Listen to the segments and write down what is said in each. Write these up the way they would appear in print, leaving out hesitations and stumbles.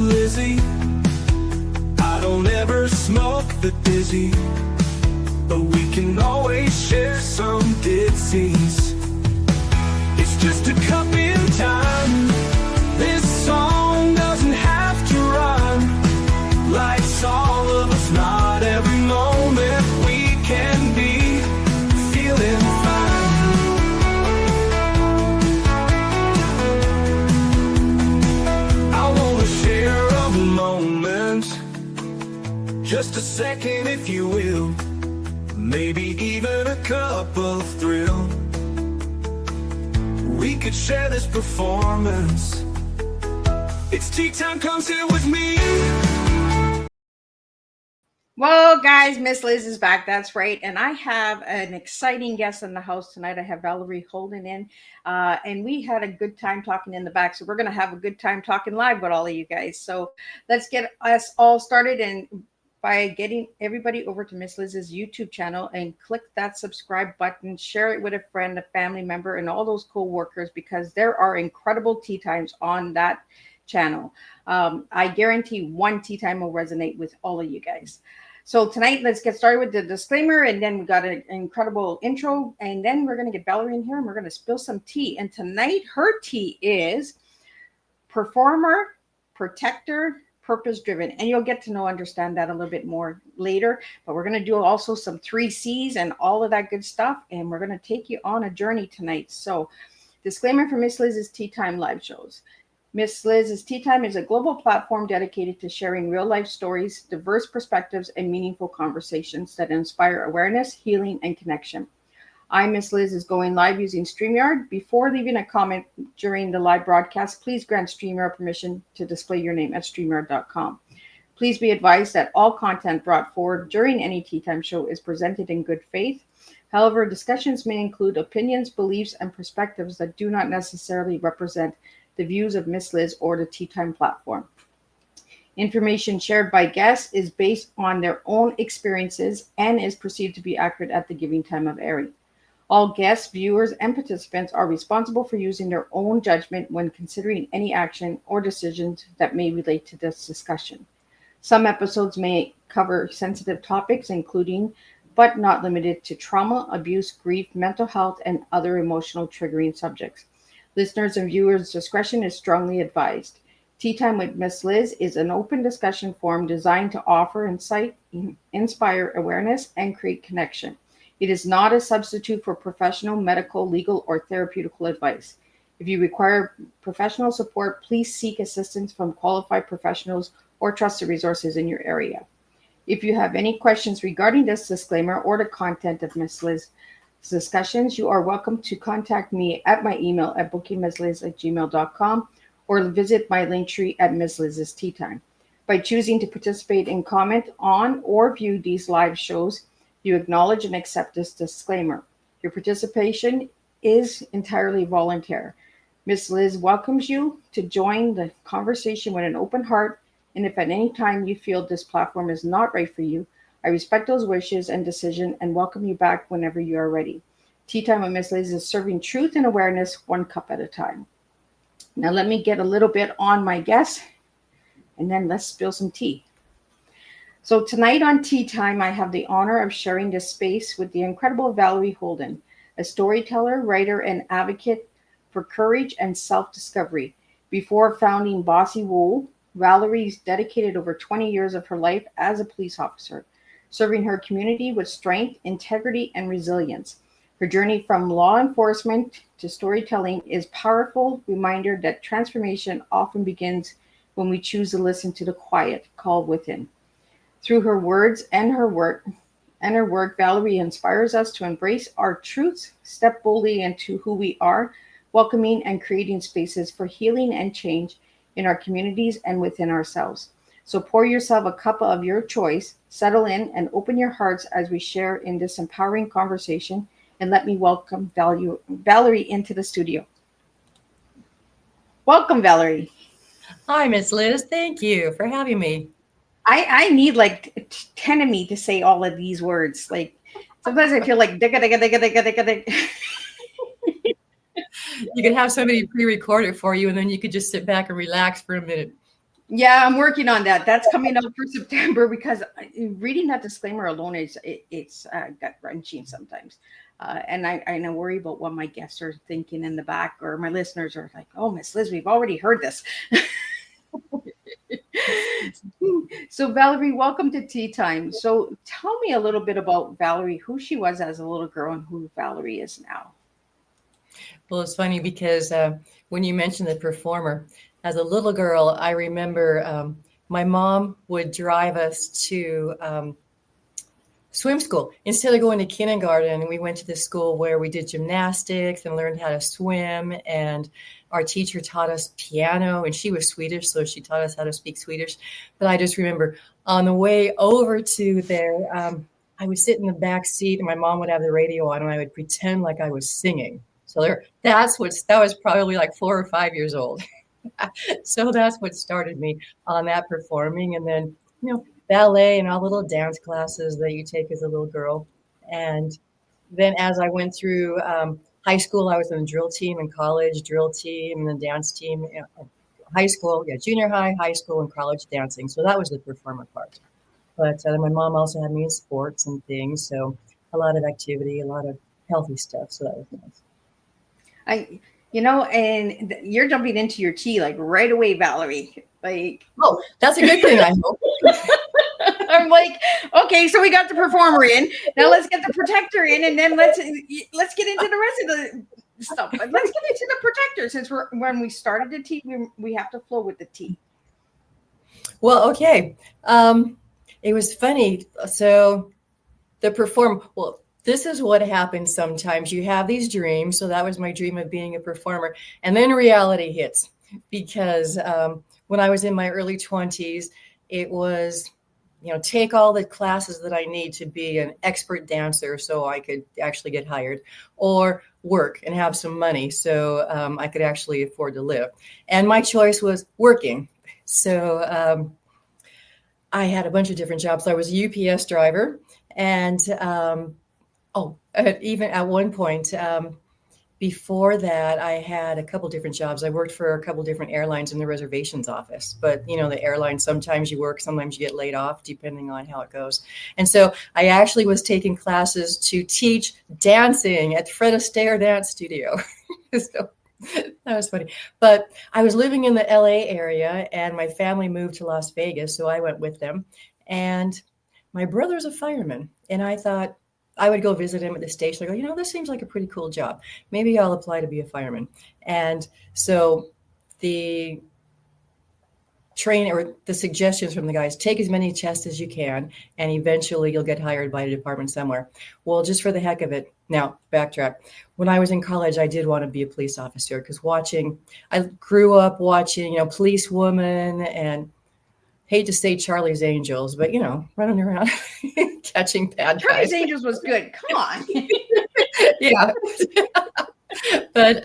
Lizzie. I don't ever smoke the dizzy, but we can always share some dizzies. It's just a cup in time. This song doesn't have to rhyme. Life's all of us, not every moment we can be feeling fine. I wanna share a moment, just a second if you will, maybe even a cup of thrill. We could share this performance. It's tea time, come sit with me. Well, guys, Miss Liz is back. That's right. And I have an exciting guest in the house tonight. I have Valerie Holden in, and we had a good time talking in the back. So we're going to have a good time talking live with all of you guys. So let's get us all started and by getting everybody over to Miss Liz's YouTube channel and click that subscribe button, share it with a friend, a family member, and all those co-workers, because there are incredible tea times on that channel. I guarantee one tea time will resonate with all of you guys. So tonight, let's get started with the disclaimer, and then we got an incredible intro, and then we're going to get Valerie in here, and we're going to spill some tea. And tonight, her tea is performer, protector, purpose-driven, and you'll get to understand that a little bit more later. But we're going to do also some 3 C's and all of that good stuff, and we're going to take you on a journey tonight. So, disclaimer for Miss Liz's Tea Time live shows. Miss Liz's Tea Time is a global platform dedicated to sharing real-life stories, diverse perspectives, and meaningful conversations that inspire awareness, healing, and connection. Miss Liz is going live using StreamYard. Before leaving a comment during the live broadcast, please grant StreamYard permission to display your name at StreamYard.com. Please be advised that all content brought forward during any Tea Time show is presented in good faith. However, discussions may include opinions, beliefs, and perspectives that do not necessarily represent the views of Miss Liz or the Tea Time platform. Information shared by guests is based on their own experiences and is perceived to be accurate at the given time of airing. All guests, viewers, and participants are responsible for using their own judgment when considering any action or decisions that may relate to this discussion. Some episodes may cover sensitive topics, including, but not limited to, trauma, abuse, grief, mental health, and other emotional triggering subjects. Listeners' and viewers' discretion is strongly advised. Tea Time with Miss Liz is an open discussion forum designed to offer insight, inspire awareness, and create connection. It is not a substitute for professional, medical, legal, or therapeutical advice. If you require professional support, please seek assistance from qualified professionals or trusted resources in your area. If you have any questions regarding this disclaimer or the content of Miss Liz's discussions, you are welcome to contact me at my email at bookingmissliz@gmail.com or visit my link tree at Miss Liz's Tea Time. By choosing to participate and comment on or view these live shows, you acknowledge and accept this disclaimer. Your participation is entirely voluntary. Miss Liz welcomes you to join the conversation with an open heart, and if at any time you feel this platform is not right for you, I respect those wishes and decision and welcome you back whenever you are ready. Tea Time with Miss Liz is serving truth and awareness one cup at a time. Now let me get a little bit on my guest, and then let's spill some tea. So tonight on Tea Time, I have the honor of sharing this space with the incredible Valerie Holden, a storyteller, writer, and advocate for courage and self-discovery. Before founding Bossy Woo, Valerie's dedicated over 20 years of her life as a police officer, serving her community with strength, integrity, and resilience. Her journey from law enforcement to storytelling is a powerful reminder that transformation often begins when we choose to listen to the quiet call within. Through her words and her work, Valerie inspires us to embrace our truths, step boldly into who we are, welcoming and creating spaces for healing and change in our communities and within ourselves. So pour yourself a cup of your choice, settle in, and open your hearts as we share in this empowering conversation. And let me welcome Valerie into the studio. Welcome, Valerie. Hi, Miss Liz. Thank you for having me. I need like 10 of me to say all of these words. Like sometimes I feel like digga, digga, digga, digga, digga, digga. You could have somebody pre-record it for you, and then you could just sit back and relax for a minute. Yeah, I'm working on that. That's coming up for September because reading that disclaimer alone it's gut wrenching sometimes, and I worry about what my guests are thinking in the back, or my listeners are like, "Oh, Miss Liz, we've already heard this." So, Valerie, welcome to Tea Time. So, tell me a little bit about Valerie, who she was as a little girl, and who Valerie is now. Well, it's funny because when you mentioned the performer, as a little girl, I remember my mom would drive us to swim school. Instead of going to kindergarten, we went to the school where we did gymnastics and learned how to swim. And our teacher taught us piano, and she was Swedish, so she taught us how to speak Swedish. But I just remember on the way over to there, I would sit in the back seat, and my mom would have the radio on, and I would pretend like I was singing. So that was probably like 4 or 5 years old. So that's what started me on that performing. And then, ballet and all the little dance classes that you take as a little girl. And then as I went through high school, I was in the drill team, in college, drill team, and the dance team. High school, junior high school, and college dancing. So that was the performer part. But my mom also had me in sports and things. So a lot of activity, a lot of healthy stuff. So that was nice. And you're jumping into your tea like right away, Valerie. Like, oh, that's a good thing, I hope. I'm like, okay, so we got the performer in. Now let's get the protector in, and then let's get into the rest of the stuff. But let's get into the protector, since when we started the tea, we have to flow with the tea. Well, okay. It was funny. So the performer. Well, this is what happens sometimes. You have these dreams. So that was my dream of being a performer, and then reality hits because when I was in my early 20s, it was, take all the classes that I need to be an expert dancer so I could actually get hired, or work and have some money so I could actually afford to live. And my choice was working. So I had a bunch of different jobs. I was a UPS driver, and even at one point, before that, I had a couple different jobs. I worked for a couple different airlines in the reservations office. But, the airlines, sometimes you work, sometimes you get laid off, depending on how it goes. And so I actually was taking classes to teach dancing at Fred Astaire Dance Studio. So that was funny. But I was living in the LA area, and my family moved to Las Vegas, so I went with them. And my brother's a fireman, and I thought, I would go visit him at the station. I go, this seems like a pretty cool job. Maybe I'll apply to be a fireman. And so the suggestions from the guys, take as many tests as you can, and eventually you'll get hired by a department somewhere. Well, just for the heck of it. Now, backtrack. When I was in college, I did want to be a police officer because I grew up watching, Policewoman, and hate to say Charlie's Angels, but running around catching bad guys. Charlie's Angels was good. Come on. Yeah. But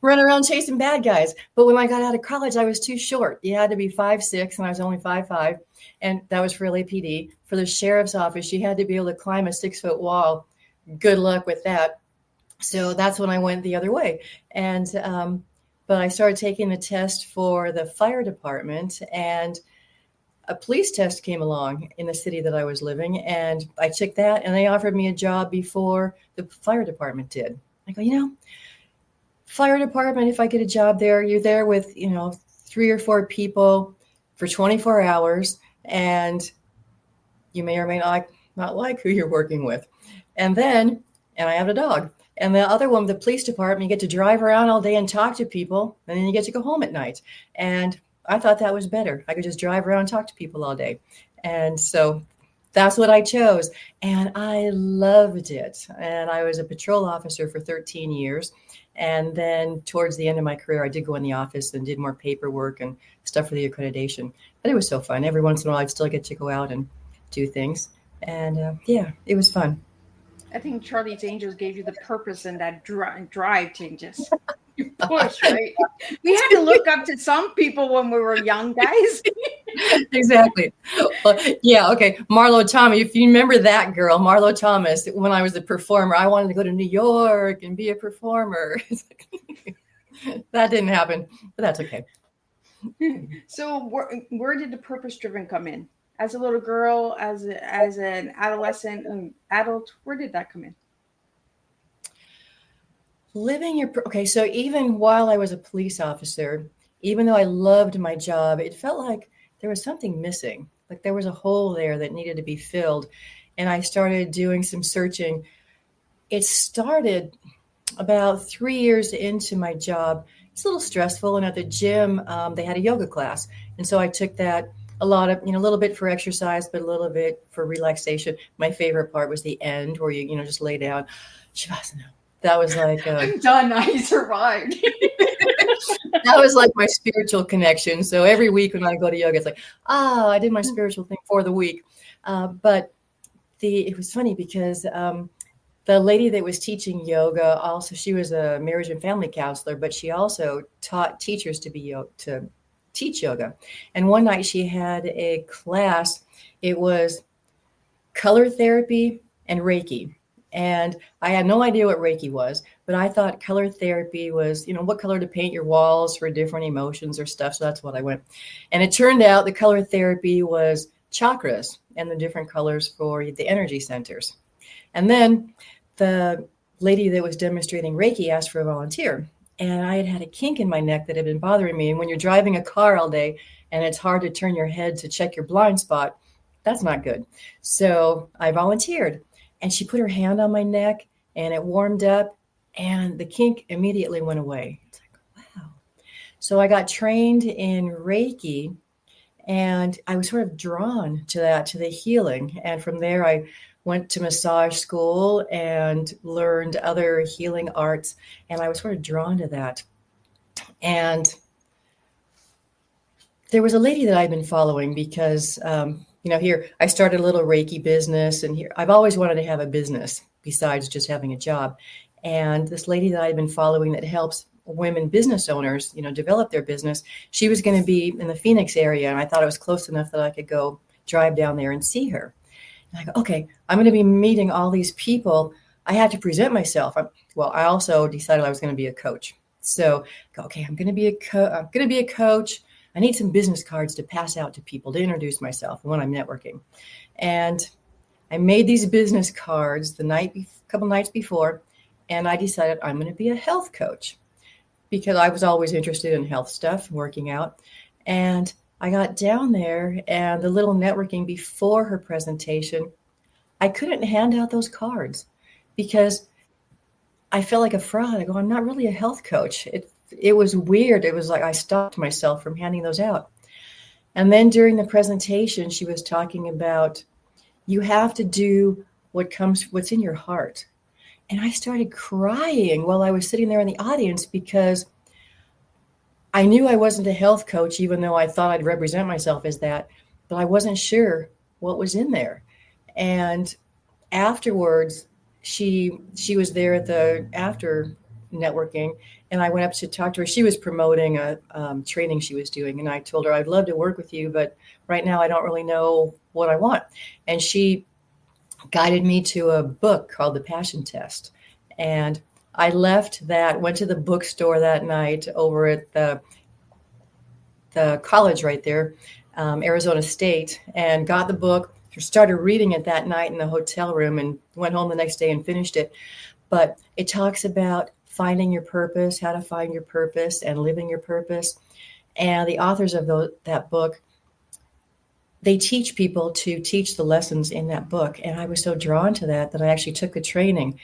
run around chasing bad guys. But when I got out of college, I was too short. You had to be 5'6", and I was only 5'5", and that was for LAPD. For the sheriff's office, you had to be able to climb a 6-foot wall. Good luck with that. So that's when I went the other way. And but I started taking the test for the fire department, and a police test came along in the city that I was living, and I took that, and they offered me a job before the fire department did. I go, fire department, if I get a job there, you're there with, 3 or 4 people for 24 hours, and you may or may not like who you're working with. And I have a dog. And the other one, the police department, you get to drive around all day and talk to people, and then you get to go home at night. And I thought that was better. I could just drive around and talk to people all day. And so that's what I chose. And I loved it. And I was a patrol officer for 13 years. And then towards the end of my career, I did go in the office and did more paperwork and stuff for the accreditation. But it was so fun. Every once in a while, I'd still get to go out and do things. And it was fun. I think Charlie's Angels gave you the purpose and that drive to just push, right? We had to look up to some people when we were young, guys. Exactly. Well, yeah, okay. Marlo Thomas, if you remember that girl, Marlo Thomas, when I was a performer, I wanted to go to New York and be a performer. That didn't happen, but that's okay. So where did the purpose driven come in? As a little girl, as an adolescent, adult, where did that come in? Okay, so even while I was a police officer, even though I loved my job, it felt like there was something missing. Like there was a hole there that needed to be filled. And I started doing some searching. It started about 3 years into my job. It's a little stressful. And at the gym, they had a yoga class. And so I took that a little bit for exercise, but a little bit for relaxation. My favorite part was the end where you just lay down. Shavasana. That was like, I'm done. I survived. that was like my spiritual connection. So every week when I go to yoga, it's like, I did my spiritual thing for the week. But it was funny because the lady that was teaching yoga, also, she was a marriage and family counselor, but she also taught teachers to teach yoga. And one night she had a class. It was color therapy and Reiki. And I had no idea what Reiki was, but I thought color therapy was, what color to paint your walls for different emotions or stuff. So that's what I went. And it turned out the color therapy was chakras and the different colors for the energy centers. And then the lady that was demonstrating Reiki asked for a volunteer. And I had a kink in my neck that had been bothering me. And when you're driving a car all day and it's hard to turn your head to check your blind spot, that's not good. So I volunteered. And she put her hand on my neck and it warmed up and the kink immediately went away. It's like, wow. So I got trained in Reiki and I was sort of drawn to that, to the healing. And from there, I went to massage school and learned other healing arts. And I was sort of drawn to that. And there was a lady that I'd been following because, here I started a little Reiki business, and here I've always wanted to have a business besides just having a job. And this lady that I'd been following that helps women business owners, develop their business, she was going to be in the Phoenix area. And I thought it was close enough that I could go drive down there and see her. And I go, okay, I'm going to be meeting all these people. I had to present myself. I also decided I was going to be a coach. So I go, okay, I'm going to be a coach. I need some business cards to pass out to people to introduce myself when I'm networking. And I made these business cards couple nights before, and I decided I'm going to be a health coach because I was always interested in health stuff, working out. And I got down there and the little networking before her presentation, I couldn't hand out those cards because I felt like a fraud. I go, I'm not really a health coach. It was weird. It was like I stopped myself from handing those out. And then during the presentation, she was talking about you have to do what's in your heart. And I started crying while I was sitting there in the audience because I knew I wasn't a health coach, even though I thought I'd represent myself as that, but I wasn't sure what was in there. And afterwards, she was there at the after networking, and I went up to talk to her. She was promoting a training she was doing, and I told her I'd love to work with you, but right now I don't really know what I want. And she guided me to a book called The Passion Test. And I went to the bookstore that night over at the college right there, Arizona State, and got the book, started reading it that night in the hotel room and went home the next day and finished it. But it talks about finding your purpose, how to find your purpose and living your purpose. And the authors of that book, they teach people to teach the lessons in that book. And I was so drawn to that I actually took the training.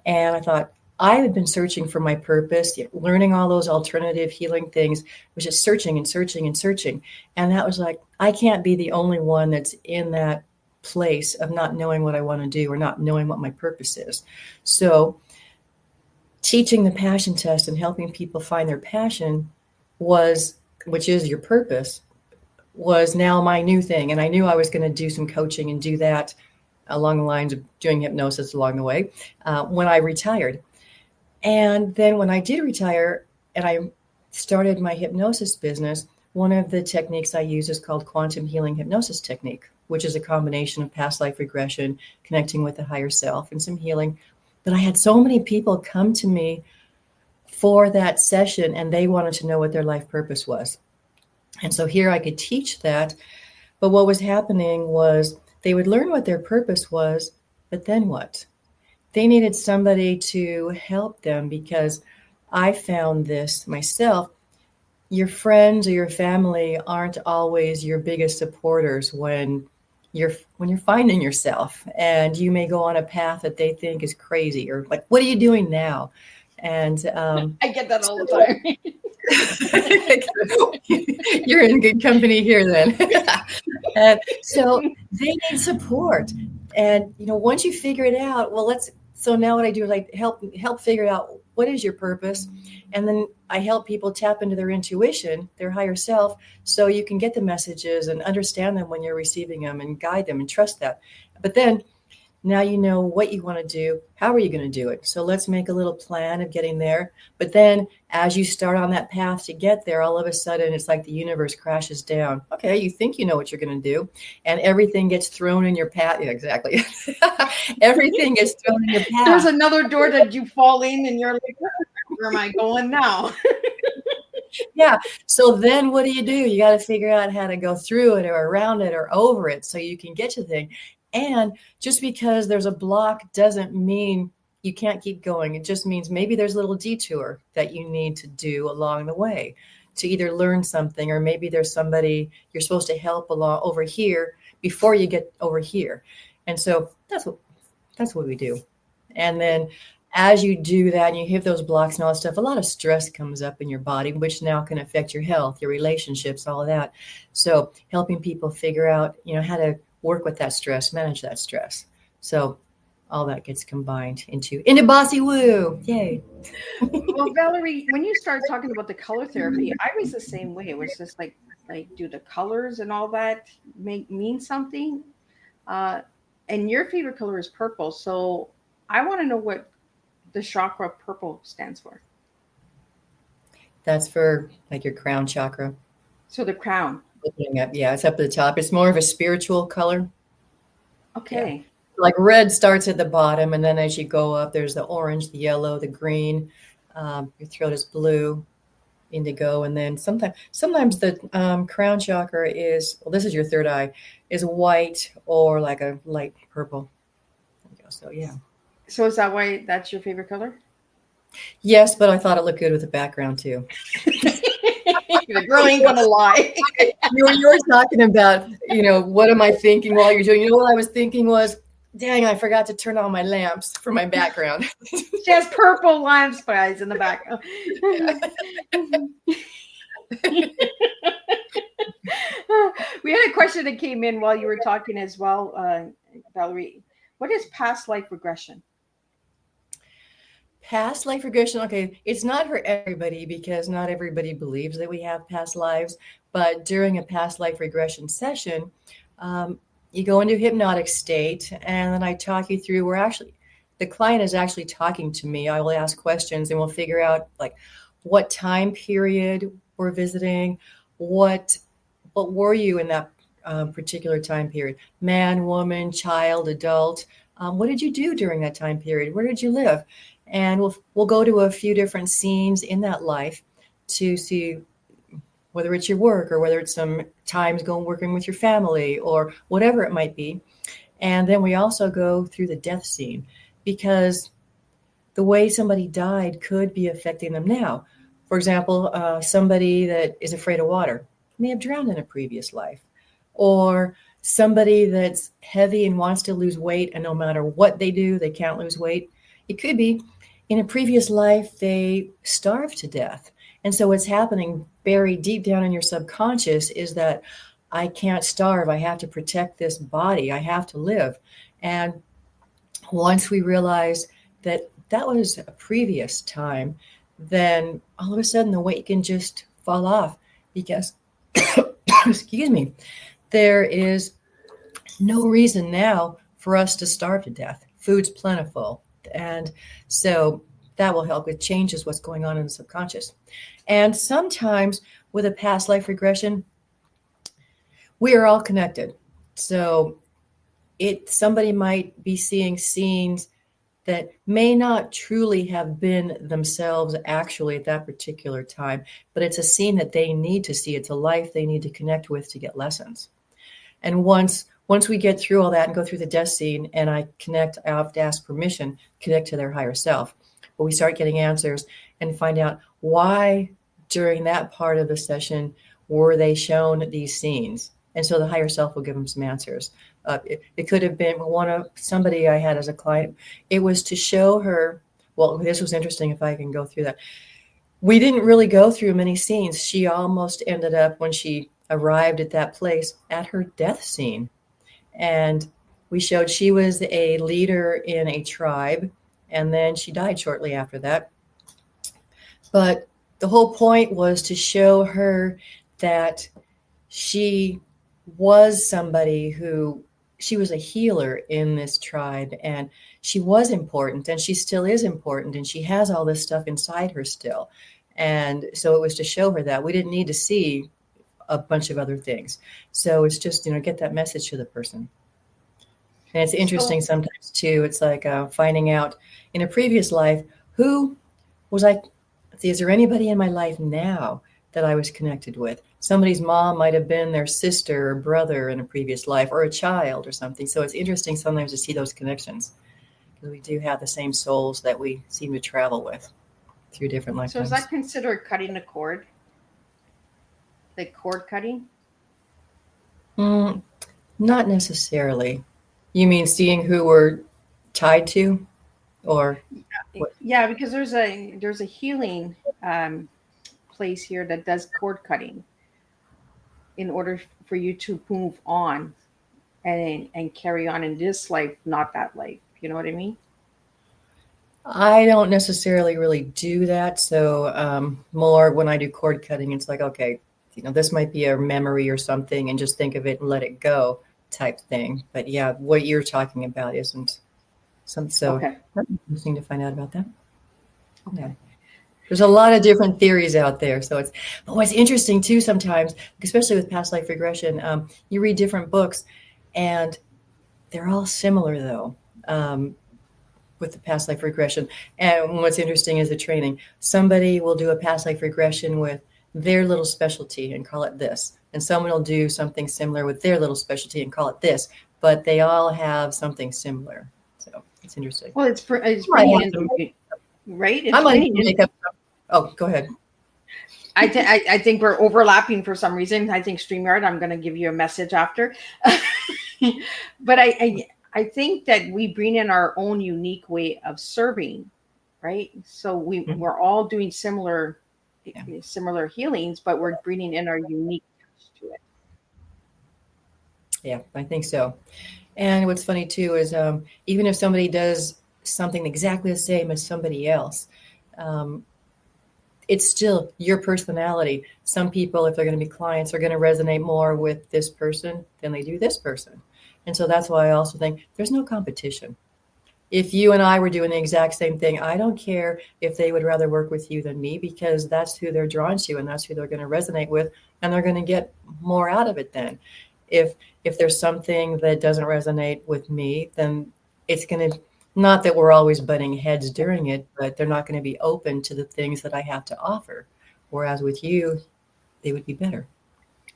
And I thought, I had been searching for my purpose, learning all those alternative healing things, was just searching and searching and searching. And that was like, I can't be the only one that's in that place of not knowing what I want to do or not knowing what my purpose is. So teaching the passion test and helping people find their passion which is your purpose, was now my new thing. And I knew I was going to do some coaching and do that along the lines of doing hypnosis along the way when I retired. And then when I did retire and I started my hypnosis business, one of the techniques I use is called quantum healing hypnosis technique, which is a combination of past life regression, connecting with the higher self, and some healing. But I had so many people come to me for that session, and they wanted to know what their life purpose was. And so here I could teach that. But what was happening was they would learn what their purpose was, but then what? They needed somebody to help them, because I found this myself. Your friends or your family aren't always your biggest supporters when you're finding yourself, and you may go on a path that they think is crazy, or like, what are you doing now? And I get that all the time. You're in good company here then. And so they need support. And once you figure it out, so now what I do is I help figure out what is your purpose. And then I help people tap into their intuition, their higher self, so you can get the messages and understand them when you're receiving them, and guide them and trust that. But then now you know what you want to do. How are you going to do it? So let's make a little plan of getting there. But then as you start on that path to get there, all of a sudden it's like the universe crashes down. Okay, you think you know what you're going to do, and everything gets thrown in your path. Yeah, exactly. Everything gets thrown in your path. There's another door that you fall in, and you're like, where am I going now? Yeah. So then what do? You got to figure out how to go through it, or around it, or over it, so you can get to the thing. And just because there's a block doesn't mean you can't keep going. It just means maybe there's a little detour that you need to do along the way to either learn something, or maybe there's somebody you're supposed to help along over here before you get over here. And so that's what we do. And then as you do that and you hit those blocks and all that stuff, a lot of stress comes up in your body, which now can affect your health, your relationships, all of that. So helping people figure out, how to work with that stress, manage that stress. So all that gets combined into Bossy Woo. Yay. Well, Valerie, when you started talking about the color therapy, I was the same way. It was just like do the colors and all that mean something? And your favorite color is purple. So I want to know what the chakra purple stands for. That's for like your crown chakra. So the crown. Yeah, it's up at the top. It's more of a spiritual color. Okay. Yeah. Like red starts at the bottom, and then as you go up, there's the orange, the yellow, the green. Your throat is blue, indigo, and then sometimes the crown chakra is, well, this is your third eye, is white or like a light purple. So yeah. So is that why that's your favorite color? Yes, but I thought it looked good with the background too. The girl ain't gonna lie. You were talking about, what am I thinking while you're doing? What I was thinking was, dang, I forgot to turn on my lamps for my background. She has purple lamps, guys, in the background. We had a question that came in while you were talking as well, Valerie. What is past life regression? Past life regression, okay, it's not for everybody, because not everybody believes that we have past lives. But during a past life regression session, you go into a hypnotic state, and then I talk you through the client is actually talking to me. I will ask questions, and we'll figure out like what time period we're visiting, what were you in that particular time period, man, woman, child, adult. What did you do during that time period? Where did you live? And we'll go to a few different scenes in that life to see whether it's your work, or whether it's some times going working with your family, or whatever it might be. And then we also go through the death scene, because the way somebody died could be affecting them now. For example, somebody that is afraid of water may have drowned in a previous life, or somebody that's heavy and wants to lose weight, and no matter what they do, they can't lose weight. It could be in a previous life, they starved to death. And so what's happening buried deep down in your subconscious is that I can't starve. I have to protect this body. I have to live. And once we realize that that was a previous time, then all of a sudden the weight can just fall off, because, excuse me, there is no reason now for us to starve to death. Food's plentiful. And so that will help. It changes what's going on in the subconscious. And sometimes with a past life regression, we are all connected. So somebody might be seeing scenes that may not truly have been themselves actually at that particular time, but it's a scene that they need to see. It's a life they need to connect with to get lessons. And once we get through all that and go through the death scene and I have to ask permission, connect to their higher self. But we start getting answers and find out why during that part of the session were they shown these scenes. And so the higher self will give them some answers. It could have been somebody I had as a client. It was to show her, well, this was interesting if I can go through that. We didn't really go through many scenes. She almost ended up, when she arrived at that place, at her death scene. And we showed she was a leader in a tribe, and then she died shortly after that. But the whole point was to show her that she was somebody she was a healer in this tribe, and she was important, and she still is important, and she has all this stuff inside her still. And so it was to show her that we didn't need to see a bunch of other things. So it's just, get that message to the person. And it's interesting sometimes too. It's like finding out in a previous life, who was I? Is there anybody in my life now that I was connected with? Somebody's mom might have been their sister or brother in a previous life, or a child or something. So it's interesting sometimes to see those connections, because we do have the same souls that we seem to travel with through different lifetimes. So is that considered cutting the cord? Like cord cutting? Not necessarily. You mean seeing who we're tied to, or what? Yeah, because there's a healing place here that does cord cutting in order for you to move on and carry on in this life, not that life. You know what I mean? I don't necessarily really do that. So more when I do cord cutting, it's like, okay, this might be a memory or something, and just think of it and let it go type thing. But yeah, what you're talking about isn't so Okay. interesting to find out about that. Okay. Yeah. There's a lot of different theories out there. So but what's interesting too sometimes, especially with past life regression, you read different books and they're all similar though, with the past life regression. And what's interesting is the training. Somebody will do a past life regression with their little specialty and call it this. And someone will do something similar with their little specialty and call it this, but they all have something similar. So it's interesting. Well, it's bringing in, right? It's I might make up. Oh, go ahead. I think we're overlapping for some reason. I think StreamYard, I'm going to give you a message after. But I think that we bring in our own unique way of serving, right? So we're all doing similar healings, but we're bringing in our unique touch to it. Yeah, I think so. And what's funny too is even if somebody does something exactly the same as somebody else, it's still your personality. Some people, if they're going to be clients, are going to resonate more with this person than they do this person. And so that's why I also think there's no competition. If you and I were doing the exact same thing, I don't care if they would rather work with you than me, because that's who they're drawn to and that's who they're going to resonate with, and they're going to get more out of it then. If there's something that doesn't resonate with me, then it's going to, not that we're always butting heads during it, but they're not going to be open to the things that I have to offer. Whereas with you, they would be better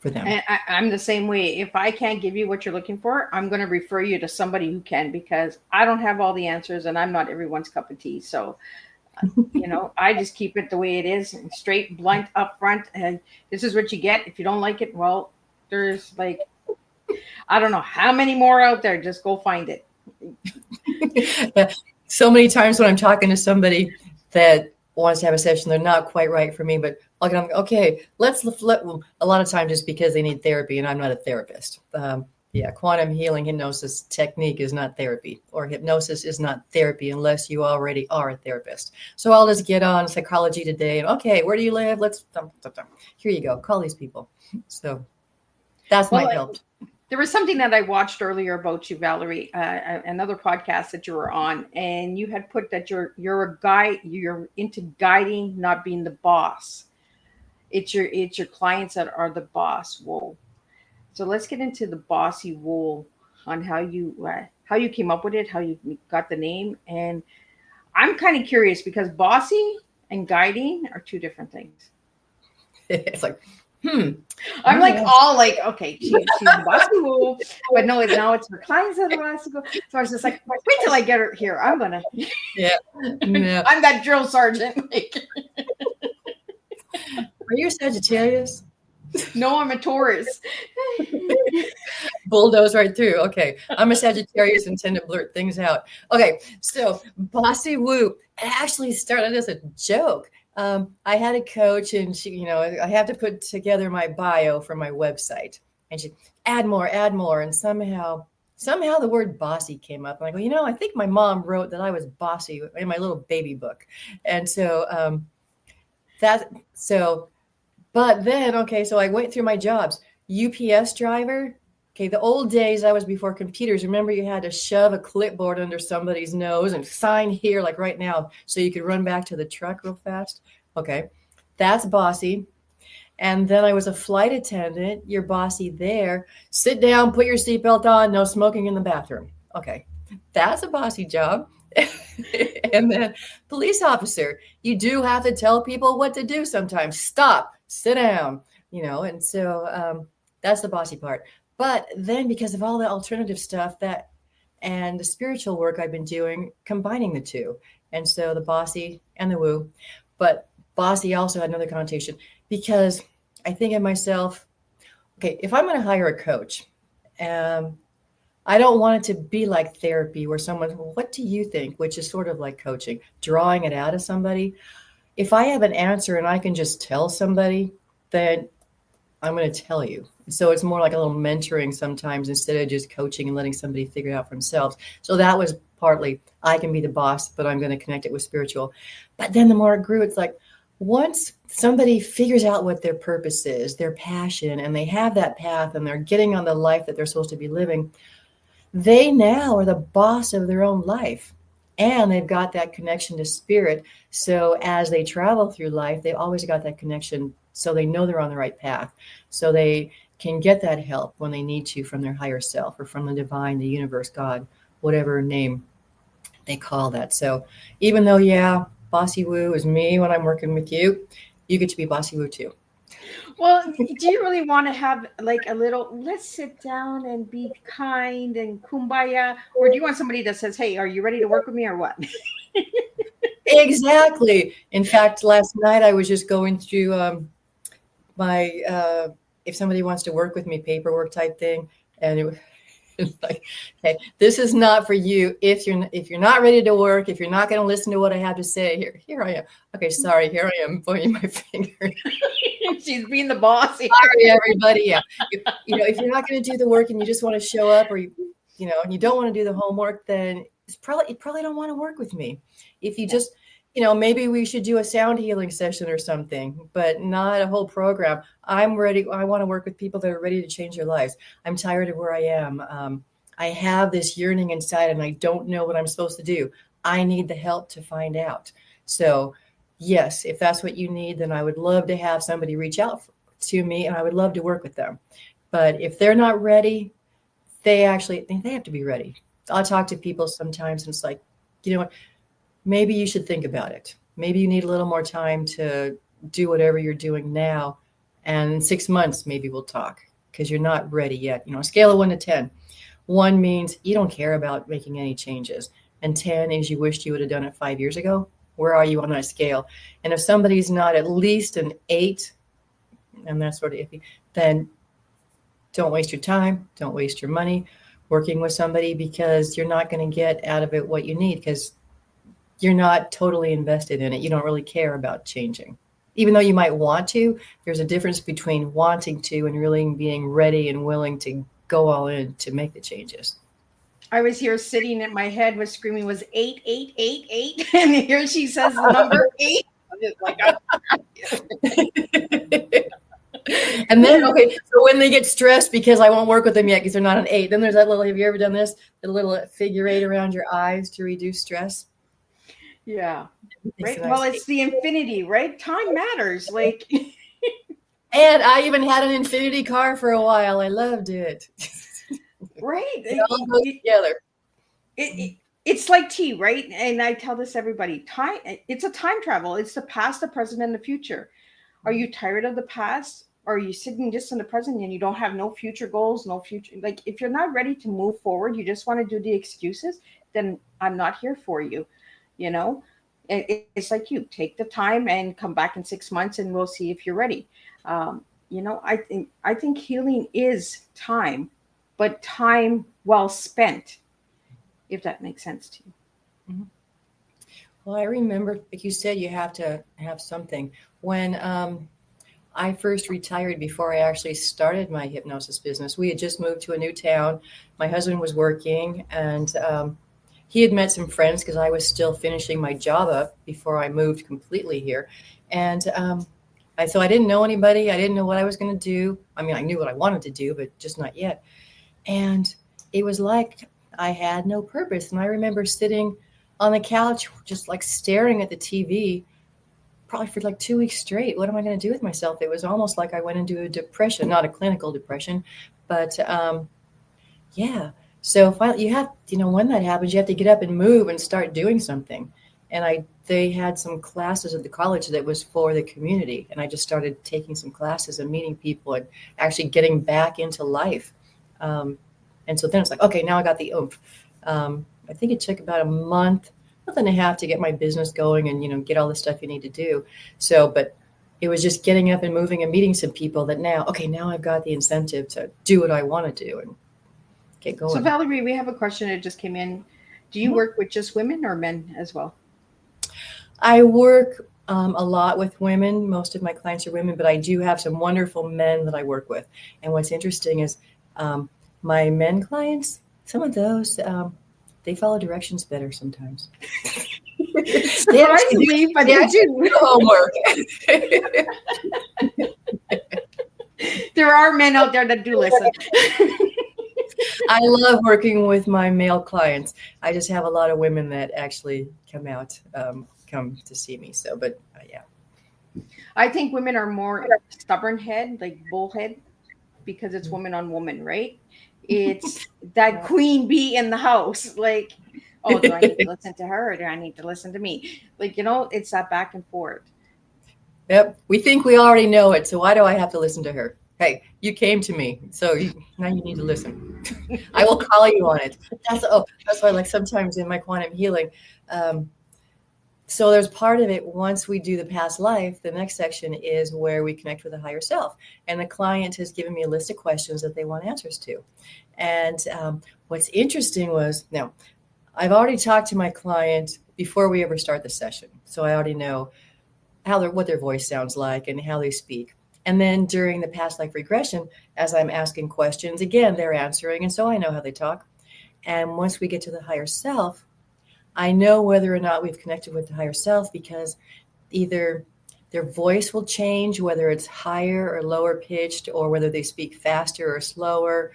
for them. And I'm the same way. If I can't give you what you're looking for, I'm going to refer you to somebody who can, because I don't have all the answers and I'm not everyone's cup of tea. So, I just keep it the way it is, straight, blunt, upfront. And this is what you get. If you don't like it, well, there's I don't know how many more out there. Just go find it. Yeah. So many times when I'm talking to somebody that wants to have a session, they're not quite right for me, but I'm okay, let's a lot of times just because they need therapy and I'm not a therapist. Quantum healing hypnosis technique is not therapy, or hypnosis is not therapy unless you already are a therapist. So I'll just get on Psychology Today and, okay, where do you live? Let's, here you go. Call these people. So that's my help. There was something that I watched earlier about you, Valerie, another podcast that you were on, and you had put that you're a guide, you're into guiding, not being the boss. It's your clients that are the boss. Whoa. So let's get into the Bossy Woo on how you how you came up with it, how you got the name. And I'm kind of curious because bossy and guiding are two different things. It's like, I'm like all like, okay, she's the Bossy Woo, but no, now it's her clients that are to go. So I was just like, wait till I get her here. I'm gonna, yeah, no. I'm that drill sergeant. Are you a Sagittarius? No, I'm a Taurus. Bulldoze right through. Okay, I'm a Sagittarius and tend to blurt things out. Okay, so Bossy Woo actually started as a joke. I had a coach, and she, you know, I have to put together my bio for my website, and she add more, and somehow the word bossy came up. I'm like, well, you know, I think my mom wrote that I was bossy in my little baby book, and so but then, okay, so I went through my jobs. UPS driver. Okay, the old days, I was before computers. Remember, you had to shove a clipboard under somebody's nose and sign here, like right now, so you could run back to the truck real fast. Okay, that's bossy. And then I was a flight attendant. You're bossy there. Sit down, put your seatbelt on, no smoking in the bathroom. Okay, that's a bossy job. And then police officer. You do have to tell people what to do sometimes. Stop, sit down, you know, and so that's the bossy part. But then because of all the alternative stuff and the spiritual work I've been doing, combining the two. And so the bossy and the woo, but bossy also had another connotation because I think of myself, okay, if I'm going to hire a coach, I don't want it to be like therapy where someone, what do you think? Which is sort of like coaching, drawing it out of somebody. If I have an answer and I can just tell somebody, then I'm going to tell you. So it's more like a little mentoring sometimes instead of just coaching and letting somebody figure it out for themselves. So that was partly, I can be the boss, but I'm going to connect it with spiritual. But then the more it grew, it's like once somebody figures out what their purpose is, their passion, and they have that path and they're getting on the life that they're supposed to be living, they now are the boss of their own life. And they've got that connection to spirit. So as they travel through life, they've always got that connection. So they know they're on the right path. So they can get that help when they need to from their higher self or from the divine, the universe, God, whatever name they call that. So even though, yeah, Bossy Woo is me when I'm working with you, you get to be Bossy Woo too. Well, do you really want to have like a little, let's sit down and be kind and kumbaya? Or do you want somebody that says, hey, are you ready to work with me or what? Exactly. In fact, last night I was just going through my if somebody wants to work with me, paperwork type thing. And it was like, okay, this is not for you. If you're not ready to work, if you're not going to listen to what I have to say, here I am. Okay, sorry, here I am pointing my finger. She's being the boss. Sorry, everybody. Yeah, you know, if you're not going to do the work and you just want to show up, or you know, and you don't want to do the homework, then you probably don't want to work with me. If you just, you know, maybe we should do a sound healing session or something, but not a whole program. I'm ready. I want to work with people that are ready to change their lives. I'm tired of where I am. I have this yearning inside and I don't know what I'm supposed to do. I need the help to find out. So yes, if that's what you need, then I would love to have somebody reach out to me and I would love to work with them. But if they're not ready, they have to be ready. I'll talk to people sometimes and it's like, you know what? Maybe you should think about it. Maybe you need a little more time to do whatever you're doing now. And in 6 months, maybe we'll talk because you're not ready yet. You know, a scale of 1 to 10. 1 means you don't care about making any changes. And 10 is you wished you would have done it 5 years ago. Where are you on that scale? And if somebody's not at least an 8, and that's sort of iffy, then don't waste your time. Don't waste your money working with somebody because you're not going to get out of it what you need because you're not totally invested in it. You don't really care about changing. Even though you might want to, there's a difference between wanting to and really being ready and willing to go all in to make the changes. I was here sitting and my head was screaming was 8, 8, 8, 8. And here she says the number 8. I'm just like, and then, okay, so when they get stressed because I won't work with them yet because they're not an 8, then there's that little, have you ever done this? The little figure 8 around your eyes to reduce stress? Yeah. Right. Well, it's the infinity, right? Time matters. Like, and I even had an infinity car for a while. I loved it. Right. It all goes together. It's like tea, right? And I tell this to everybody, time, it's a time travel. It's the past, the present, and the future. Are you tired of the past? Or are you sitting just in the present and you don't have no future goals, no future? Like, if you're not ready to move forward, you just want to do the excuses, then I'm not here for you. You know, it's like, you take the time and come back in 6 months and we'll see if you're ready. I think healing is time, but time well spent, if that makes sense to you. Mhm. Well, I remember, like you said, you have to have something. When I first retired, before I actually started my hypnosis business, we had just moved to a new town. My husband was working, and he had met some friends because I was still finishing my job up before I moved completely here. And so I didn't know anybody. I didn't know what I was going to do. I mean, I knew what I wanted to do, but just not yet. And it was like I had no purpose. And I remember sitting on the couch, just like staring at the TV, probably for like 2 weeks straight. What am I going to do with myself? It was almost like I went into a depression, not a clinical depression, but yeah. So finally, you have, when that happens, you have to get up and move and start doing something. And they had some classes at the college that was for the community. And I just started taking some classes and meeting people and actually getting back into life. And so then it's like, okay, now I got the oomph. I think it took about a month and a half to get my business going and, get all the stuff you need to do. So, but it was just getting up and moving and meeting some people that now I've got the incentive to do what I want to do and get going. So Valerie, we have a question that just came in. Do you work with just women or men as well? I work a lot with women. Most of my clients are women, but I do have some wonderful men that I work with. And what's interesting is my men clients, some of those, they follow directions better sometimes. Surprisingly, but they do homework. There are men out there that do listen. I love working with my male clients. I just have a lot of women that actually come to see me. So, but yeah. I think women are more stubborn head, like bullhead, because it's woman on woman, right? It's that queen bee in the house. Like, oh, do I need to listen to her or do I need to listen to me? Like, it's that back and forth. Yep. We think we already know it. So why do I have to listen to her? Hey, you came to me. So now you need to listen. I will call you on it. That's why, like, sometimes in my quantum healing, so there's part of it. Once we do the past life, the next section is where we connect with the higher self. And the client has given me a list of questions that they want answers to. And what's interesting was, now, I've already talked to my client before we ever start the session. So I already know what their voice sounds like and how they speak. And then during the past life regression, as I'm asking questions, again, they're answering. And so I know how they talk. And once we get to the higher self, I know whether or not we've connected with the higher self because either their voice will change, whether it's higher or lower pitched, or whether they speak faster or slower,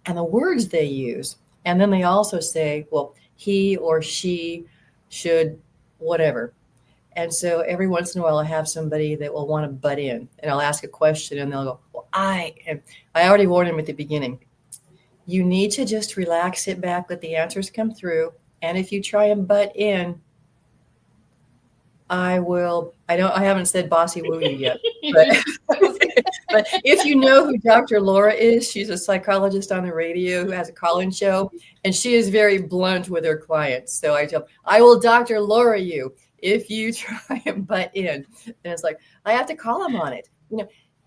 and the words they use. And then they also say, well, he or she should whatever. And so every once in a while, I have somebody that will want to butt in, and I'll ask a question, and they'll go, well, I already warned them at the beginning. You need to just relax, sit back, let the answers come through. And if you try and butt in, I haven't said Bossy Woo you yet, but if you know who Dr. Laura is, she's a psychologist on the radio who has a call-in show, and she is very blunt with her clients. So I tell them, I will Dr. Laura you if you try and butt in. And it's like, I have to call them on it.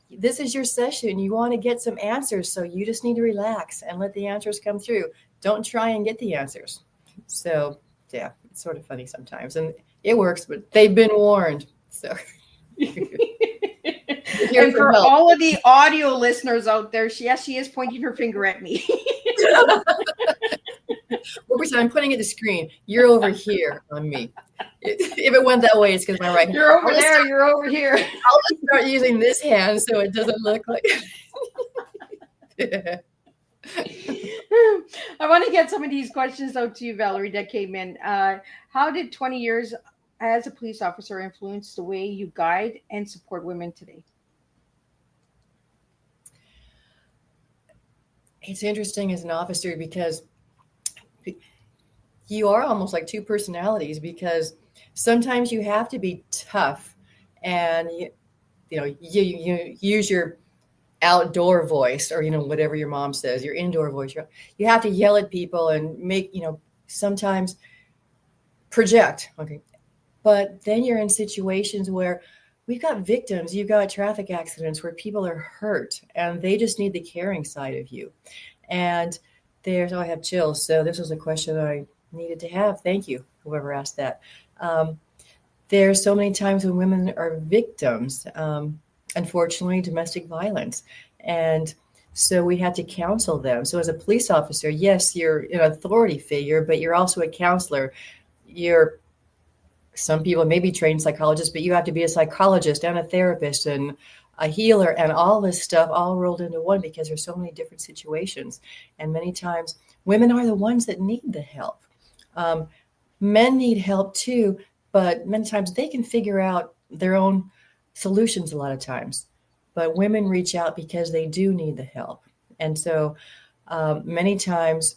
This is your session. You want to get some answers. So you just need to relax and let the answers come through. Don't try and get the answers. So yeah, it's sort of funny sometimes, and it works, but they've been warned. So and for all of the audio listeners out there, she is pointing her finger at me. I'm pointing at the screen. You're over here on me. If it went that way, it's because my right hand. You're over there. You're over here. I'll just start using this hand so it doesn't look like. I want to get some of these questions out to you, Valerie, that came in. How did 20 years as a police officer influence the way you guide and support women today? It's interesting as an officer because you are almost like two personalities, because sometimes you have to be tough and you use your outdoor voice, or whatever your mom says, your indoor voice. You have to yell at people and make sometimes project. Okay. But then you're in situations where we've got victims, you've got traffic accidents where people are hurt and they just need the caring side of you. And I have chills. So this was a question that I needed to have. Thank you, whoever asked that. There's so many times when women are victims, unfortunately, domestic violence. And so we had to counsel them. So as a police officer, yes, you're an authority figure, but you're also a counselor. Some people may be trained psychologists, but you have to be a psychologist and a therapist and a healer and all this stuff all rolled into one, because there's so many different situations. And many times women are the ones that need the help. Men need help too, but many times they can figure out their own solutions a lot of times. But women reach out because they do need the help. And so many times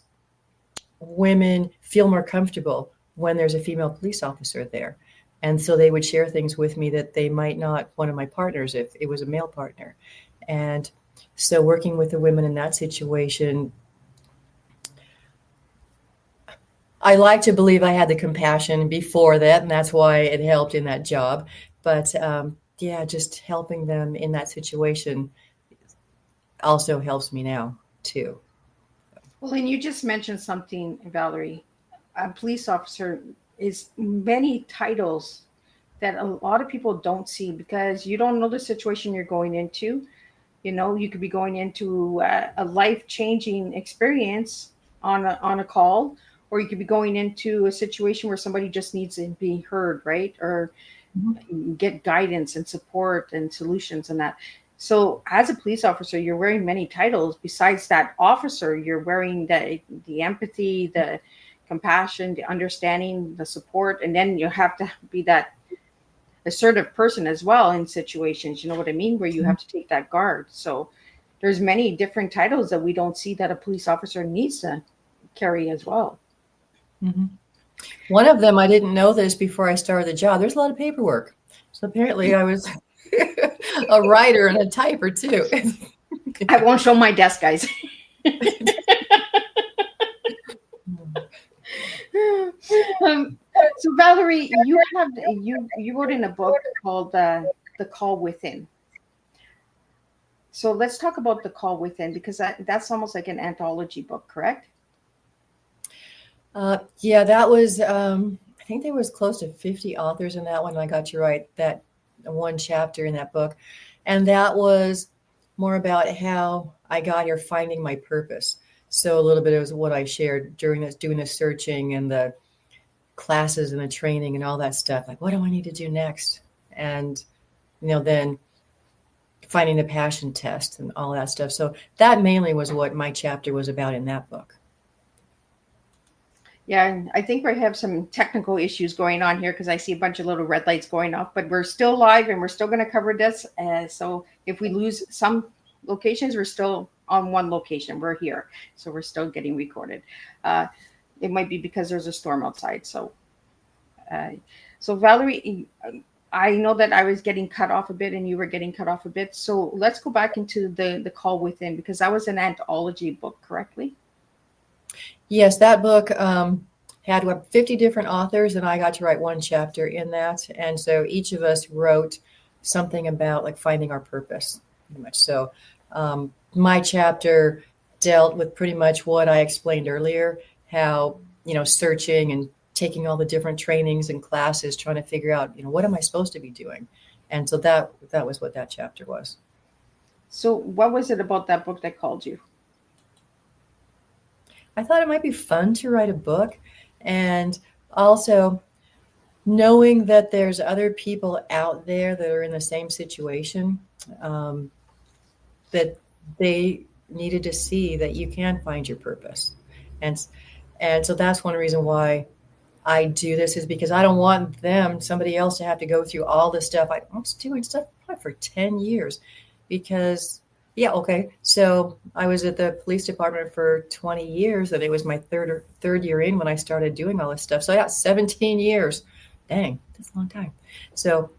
women feel more comfortable when there's a female police officer there. And so they would share things with me that they might not, one of my partners, if it was a male partner. And so working with the women in that situation, I like to believe I had the compassion before that, and that's why it helped in that job. But just helping them in that situation also helps me now too. Well, and you just mentioned something, Valerie. A police officer is many titles that a lot of people don't see, because you don't know the situation you're going into. You could be going into a life-changing experience on a call, or you could be going into a situation where somebody just needs to be heard, right? Or get guidance and support and solutions and that. So as a police officer, you're wearing many titles. Besides that officer, you're wearing the empathy, the compassion, the understanding, the support, and then you have to be that assertive person as well in situations, you know what I mean, where you have to take that guard. So there's many different titles that we don't see that a police officer needs to carry as well. Mm-hmm. One of them, I didn't know this before I started the job. There's a lot of paperwork. So apparently I was a writer and a typer too. I won't show my desk, guys. So Valerie, you wrote in a book called The Call Within. So let's talk about The Call Within, because that's almost like an anthology book, correct? That was, I think there was close to 50 authors in that one. I got you right, that one chapter in that book. And that was more about how I got here, finding my purpose. So a little bit of what I shared during doing the searching and the classes and the training and all that stuff. Like, what do I need to do next? And, then finding the passion test and all that stuff. So that mainly was what my chapter was about in that book. Yeah, and I think we have some technical issues going on here, because I see a bunch of little red lights going off, but we're still live and we're still going to cover this. So if we lose some locations, we're still on one location. We're here. So we're still getting recorded. It might be because there's a storm outside. So Valerie, I know that I was getting cut off a bit and you were getting cut off a bit. So let's go back into the Call Within, because that was an anthology book, correctly? Yes, that book had 50 different authors, and I got to write one chapter in that. And so each of us wrote something about like finding our purpose, pretty much. So my chapter dealt with pretty much what I explained earlier, how, searching and taking all the different trainings and classes, trying to figure out, what am I supposed to be doing? And so that was what that chapter was. So what was it about that book that called you? I thought it might be fun to write a book, and also knowing that there's other people out there that are in the same situation, that they needed to see that you can find your purpose. And so that's one reason why I do this, is because I don't want somebody else to have to go through all this stuff. I was doing stuff for 10 years because Yeah. Okay. So I was at the police department for 20 years, and it was my third year in when I started doing all this stuff. So yeah, 17 years. Dang, that's a long time. So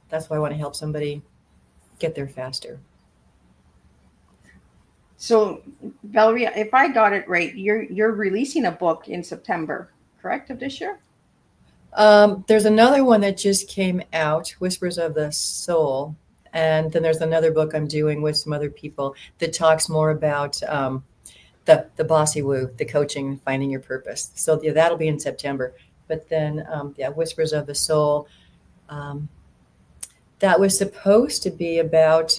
that's why I want to help somebody get there faster. So, Valerie, if I got it right, you're releasing a book in September, correct, of this year? There's another one that just came out, Whispers of the Soul. And then there's another book I'm doing with some other people that talks more about the Bossy Woo, the coaching, finding your purpose. So yeah, that'll be in September. But then, Whispers of the Soul, that was supposed to be about,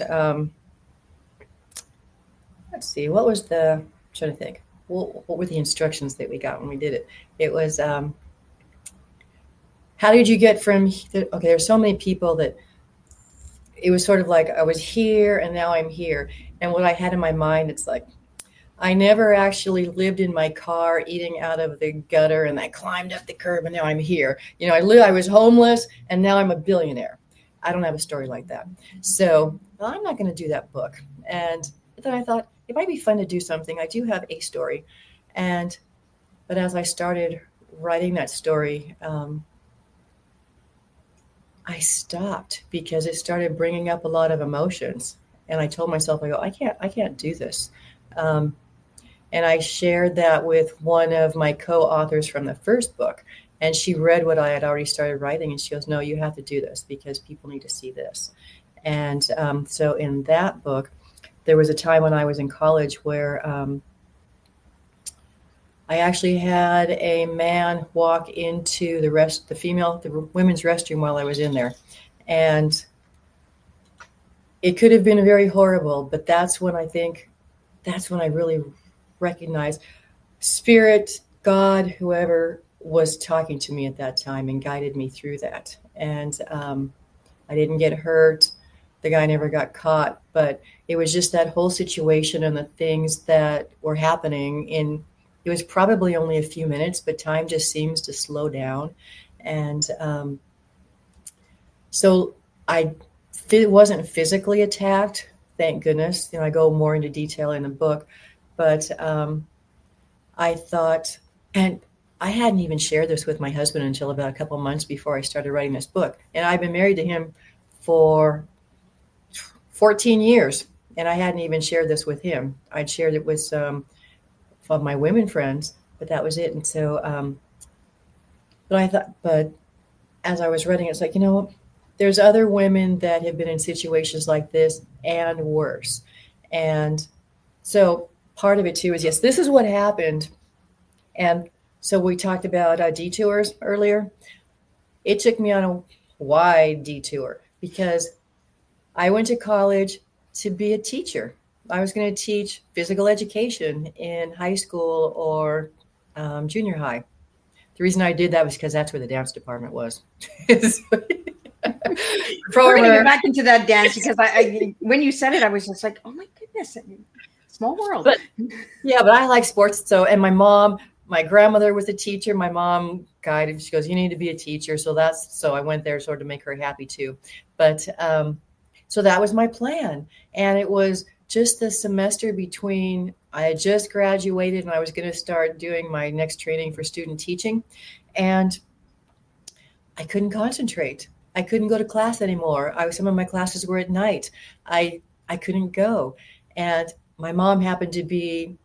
let's see, what was I'm trying to think. What were the instructions that we got when we did it? It was, how did you get from, okay, there's so many people that it was sort of like I was here and now I'm here. And what I had in my mind, it's like, I never actually lived in my car eating out of the gutter and I climbed up the curb and now I'm here. I was homeless and now I'm a billionaire. I don't have a story like that. So I'm not going to do that book. And then I thought it might be fun to do something. I do have a story. But as I started writing that story, I stopped because it started bringing up a lot of emotions. And I told myself, I can't do this. And I shared that with one of my co-authors from the first book. And she read what I had already started writing. And she goes, no, you have to do this because people need to see this. And so in that book, there was a time when I was in college where I actually had a man walk into the women's restroom while I was in there. And it could have been very horrible, but that's when I really recognized Spirit, God, whoever was talking to me at that time and guided me through that. And I didn't get hurt. The guy never got caught, but it was just that whole situation and the things that were happening it was probably only a few minutes, but time just seems to slow down. And so I wasn't physically attacked, thank goodness. I go more into detail in the book, but I thought, and I hadn't even shared this with my husband until about a couple of months before I started writing this book. And I've been married to him for 14 years, and I hadn't even shared this with him. I'd shared it with some of my women friends, but that was it. And so, but as I was writing, it's like, there's other women that have been in situations like this and worse. And so part of it too is, yes, this is what happened. And so we talked about detours earlier. It took me on a wide detour because I went to college to be a teacher. I was going to teach physical education in high school or junior high. The reason I did that was because that's where the dance department was. We're going to get back into that dance because I when you said it, I was just like, oh my goodness, small world. But I like sports. So, and my grandmother was a teacher. My mom guided. She goes, you need to be a teacher. So I went there sort of to make her happy too. But so that was my plan. And it was just the semester between I had just graduated and I was going to start doing my next training for student teaching. And I couldn't concentrate. I couldn't go to class anymore. Some of my classes were at night. I couldn't go. And my mom happened to be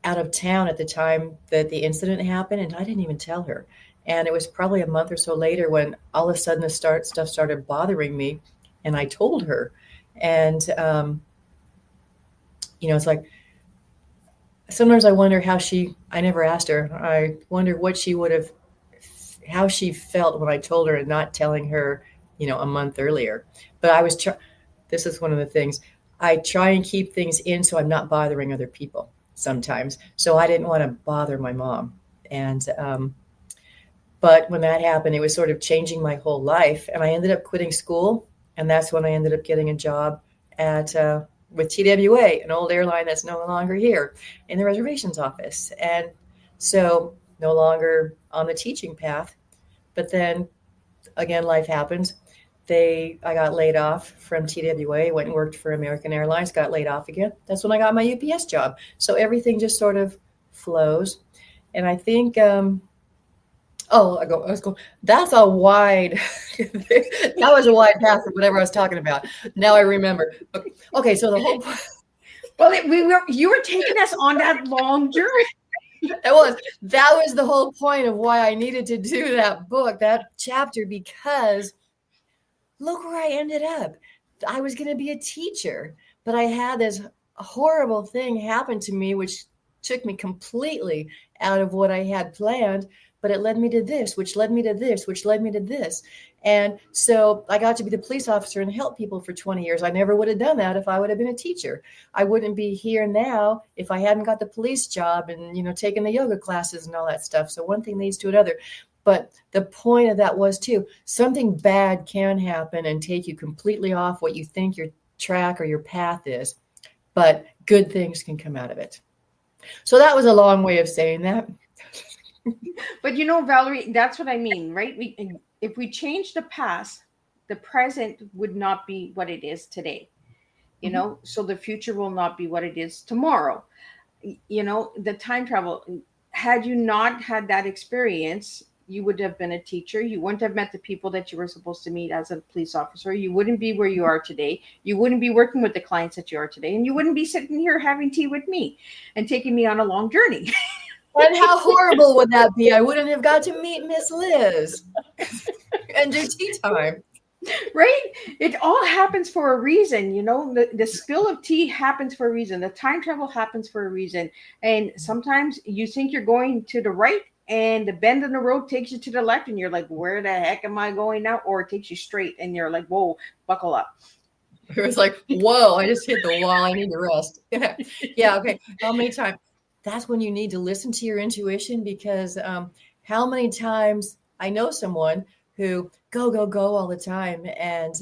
out of town at the time that the incident happened, and I didn't even tell her. And it was probably a month or so later when all of a sudden stuff started bothering me, and I told her. And it's like sometimes I wonder I never asked her. I wonder how she felt when I told her and not telling her, a month earlier. But this is one of the things. I try and keep things in so I'm not bothering other people sometimes. So I didn't want to bother my mom. And, but when that happened, it was sort of changing my whole life. And I ended up quitting school. And that's when I ended up getting a job with TWA, an old airline that's no longer here, in the reservations office. And so no longer on the teaching path. But then again, life happens. I got laid off from TWA, went and worked for American Airlines, got laid off again. That's when I got my UPS job. So everything just sort of flows. And I think, that's a wide, that was a wide path of whatever I was talking about. Now I remember. Okay, so the whole point. Well, you were taking us on that long journey. That was the whole point of why I needed to do that book, that chapter, because look where I ended up. I was going to be a teacher, but I had this horrible thing happen to me, which took me completely out of what I had planned. But it led me to this, which led me to this, which led me to this. And so I got to be the police officer and help people for 20 years. I never would have done that if I would have been a teacher. I wouldn't be here now if I hadn't got the police job and, taken the yoga classes and all that stuff. So one thing leads to another. But the point of that was, too, something bad can happen and take you completely off what you think your track or your path is. But good things can come out of it. So that was a long way of saying that. But Valerie, that's what I mean, right? If we change the past, the present would not be what it is today. So the future will not be what it is tomorrow. The time travel, had you not had that experience, you would have been a teacher. You wouldn't have met the people that you were supposed to meet as a police officer. You wouldn't be where you are today. You wouldn't be working with the clients that you are today. And you wouldn't be sitting here having tea with me and taking me on a long journey. And how horrible would that be? I wouldn't have got to meet Miss Liz and do tea time. Right? It all happens for a reason. The spill of tea happens for a reason. The time travel happens for a reason. And sometimes you think you're going to the right and the bend in the road takes you to the left and you're like, where the heck am I going now? Or it takes you straight and you're like, whoa, buckle up. It was like, whoa, I just hit the wall. I need to rest. Yeah. Okay. How many times? That's when you need to listen to your intuition, because how many times I know someone who go all the time and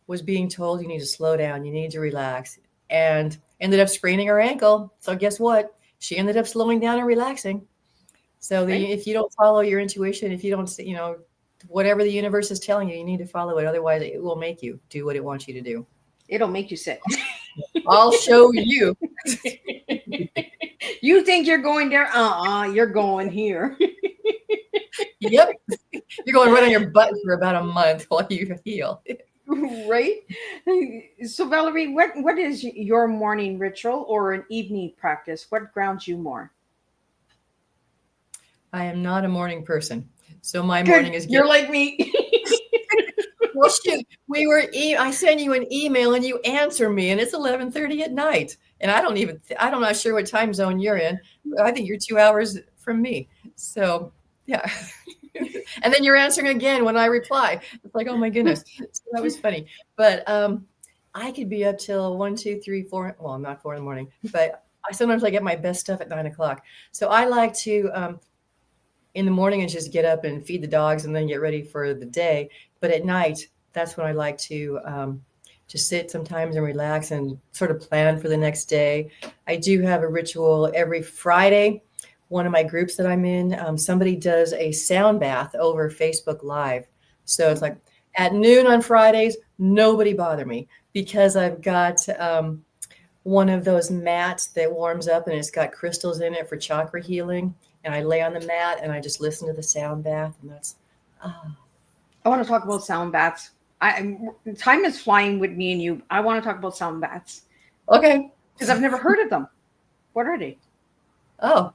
was being told you need to slow down, you need to relax, and ended up spraining her ankle. So guess what? She ended up slowing down and relaxing. So if you don't follow your intuition, if you don't, whatever the universe is telling you, you need to follow it. Otherwise, it will make you do what it wants you to do. It'll make you sick. I'll show you. You think you're going there? You're going here. Yep. You're going right on your butt for about a month while you heal. Right? So Valerie, what is your morning ritual or an evening practice? What grounds you more? I am not a morning person. So my Good. Morning is... You're like me. Well, shoot, I send you an email and you answer me, and it's 11:30 at night. And I'm not sure what time zone you're in. I think you're 2 hours from me. So, yeah. And then you're answering again when I reply. It's like, oh my goodness. So that was funny. But I could be up till 1, 2, 3, 4. Well, not 4 in the morning, but sometimes I get my best stuff at 9 o'clock. So I like to, in the morning, and just get up and feed the dogs and then get ready for the day. But at night, that's when I like to just sit sometimes and relax and sort of plan for the next day. I do have a ritual every Friday. One of my groups that I'm in, somebody does a sound bath over Facebook Live. So it's like at noon on Fridays, nobody bother me, because I've got one of those mats that warms up and it's got crystals in it for chakra healing. And I lay on the mat and I just listen to the sound bath, and that's... I want to talk about sound baths. Time is flying with me and you. I want to talk about sound baths. Okay. Because I've never heard of them. What are they? Oh,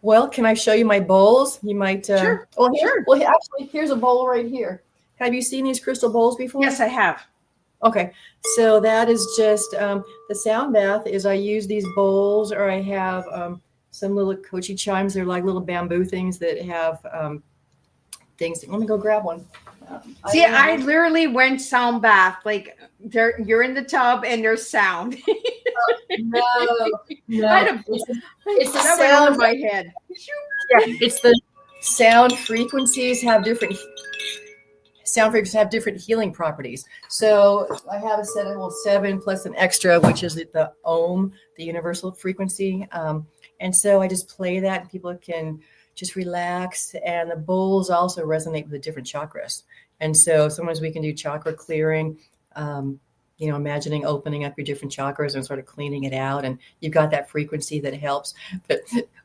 well, can I show you my bowls? You might... Sure. Well, sure. Well, actually, here's a bowl right here. Have you seen these crystal bowls before? Yes, I have. Okay. So that is just... the sound bath is I use these bowls, or I have some little kochi chimes. They're like little bamboo things that have things. Let me go grab one. See, I literally went sound bath. Like you're in the tub and there's sound. No. It's the sound in my head. Yeah, it's the sound frequencies have different healing properties. So I have a set of 7 plus an extra, which is the Om, the universal frequency. And so I just play that, and people can just relax. And the bowls also resonate with the different chakras. And so sometimes we can do chakra clearing, imagining opening up your different chakras and sort of cleaning it out. And you've got that frequency that helps. But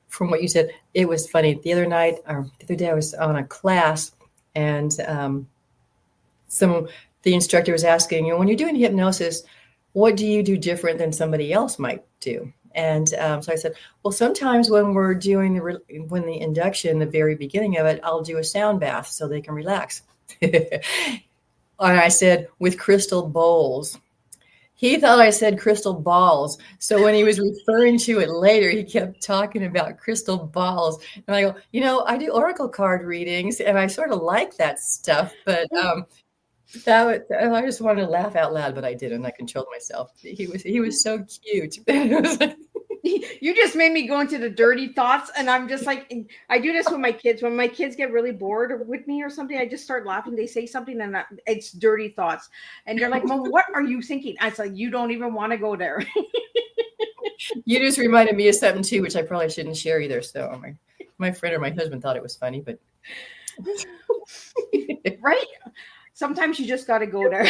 from what you said, it was funny. The other day I was on a class, and the instructor was asking, when you're doing hypnosis, what do you do different than somebody else might do? And so I said, well, sometimes when we're doing the induction, the very beginning of it, I'll do a sound bath so they can relax. And I said, with crystal bowls. He thought I said crystal balls. So when he was referring to it later, he kept talking about crystal balls. And I go, I do oracle card readings, and I sort of like that stuff. But I just wanted to laugh out loud, but I didn't. I controlled myself. He was so cute. It was like, you just made me go into the dirty thoughts, and I'm just like, I do this with my kids. When my kids get really bored with me or something, I just start laughing. They say something, and it's dirty thoughts, and they're like, "Mom, what are you thinking?" I said, "You don't even want to go there." You just reminded me of something too, which I probably shouldn't share either. So my friend or my husband thought it was funny, but right? Sometimes you just got to go there.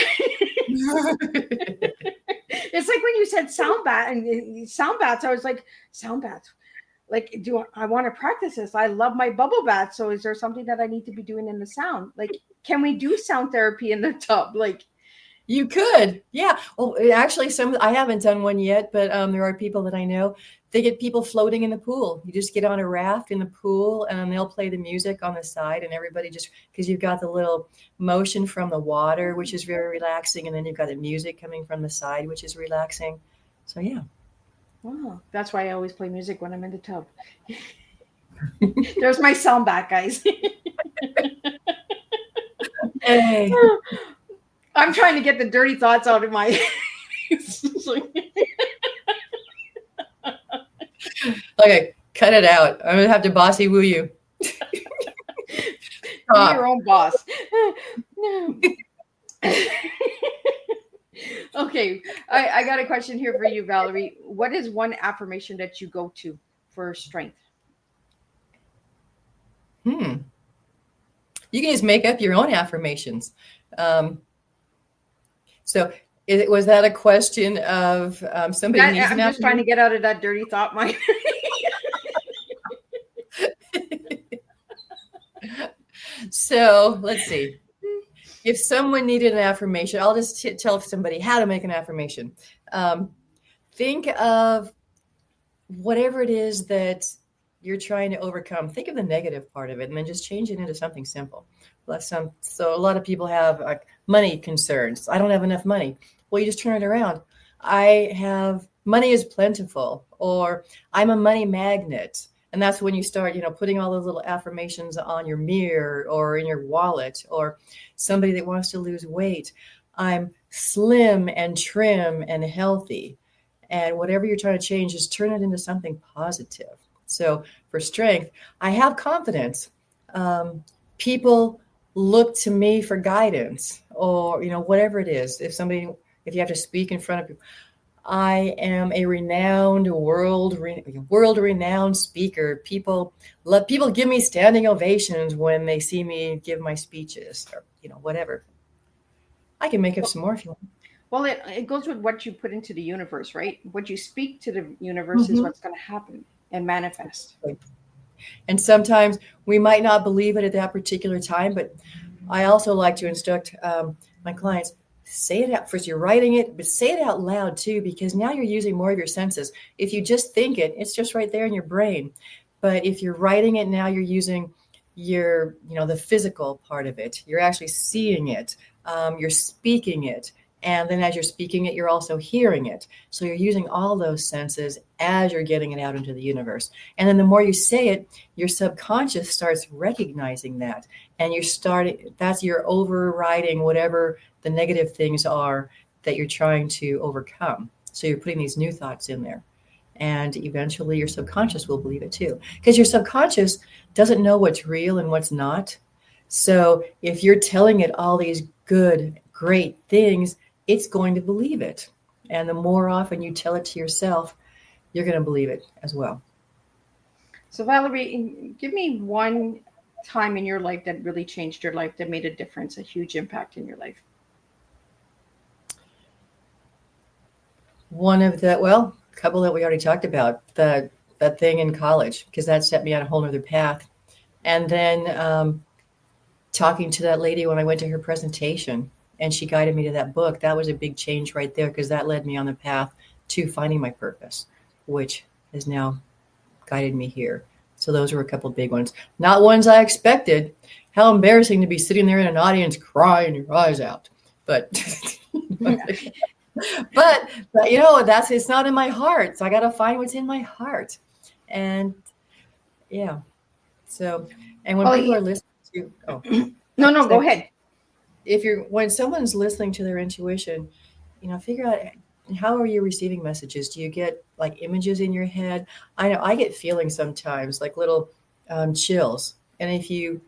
It's like when you said sound baths, I was like, sound baths. Like, I want to practice this? I love my bubble bath. So is there something that I need to be doing in the sound? Like, can we do sound therapy in the tub? Like, you could. Yeah. Well, actually, I haven't done one yet, but there are people that I know. They get people floating in the pool. You just get on a raft in the pool, and they'll play the music on the side, and everybody because you've got the little motion from the water, which is very relaxing, and then you've got the music coming from the side, which is relaxing. So yeah. Wow, that's why I always play music when I'm in the tub. There's my sound bath, guys. Hey. I'm trying to get the dirty thoughts out of my. Okay, cut it out. I'm gonna have to bossy woo you. Be your own boss. Okay, I got a question here for you, Valerie. What is one affirmation that you go to for strength? You can just make up your own affirmations. So was that a question of somebody needs an affirmation? I'm just trying to get out of that dirty thought mind. So let's see. If someone needed an affirmation, I'll just tell somebody how to make an affirmation. Think of whatever it is that you're trying to overcome. Think of the negative part of it, and then just change it into something simple. So a lot of people have money concerns. I don't have enough money. Well, you just turn it around. Money is plentiful, or I'm a money magnet. And that's when you start, putting all those little affirmations on your mirror or in your wallet, or somebody that wants to lose weight. I'm slim and trim and healthy. And whatever you're trying to change, just turn it into something positive. So for strength, I have confidence. People look to me for guidance, or, whatever it is. If you have to speak in front of people, I am a renowned world-renowned speaker. People give me standing ovations when they see me give my speeches, or whatever. I can make up some more if you want. Well, it goes with what you put into the universe, right? What you speak to the universe is what's going to happen and manifest. And sometimes we might not believe it at that particular time, but I also like to instruct my clients. Say it out. First, you're writing it, but say it out loud too, because now you're using more of your senses. If you just think it, it's just right there in your brain. But if you're writing it, now you're using the physical part of it. You're actually seeing it. You're speaking it. And then as you're speaking it, you're also hearing it. So you're using all those senses as you're getting it out into the universe. And then the more you say it, your subconscious starts recognizing that. And you're overriding whatever the negative things are that you're trying to overcome. So you're putting these new thoughts in there. And eventually your subconscious will believe it too. Because your subconscious doesn't know what's real and what's not. So if you're telling it all these good, great things, it's going to believe it. And the more often you tell it to yourself, you're going to believe it as well. So Valerie, give me one time in your life that really changed your life, that made a difference, a huge impact in your life? One of the, well, a couple that we already talked about, that thing in college, because that set me on a whole nother path. And then talking to that lady when I went to her presentation and she guided me to that book, that was a big change right there, because that led me on the path to finding my purpose, which has now guided me here. So those were a couple of big ones. Not ones I expected. How embarrassing to be sitting there in an audience crying your eyes out. But but you know, it's not in my heart. So I got to find what's in my heart. And yeah. So, and when people are listening to, no, go ahead. When someone's listening to their intuition, you know, figure out, how are you receiving messages? Do you get like images in your head? I know I get feelings sometimes, like little chills. And if you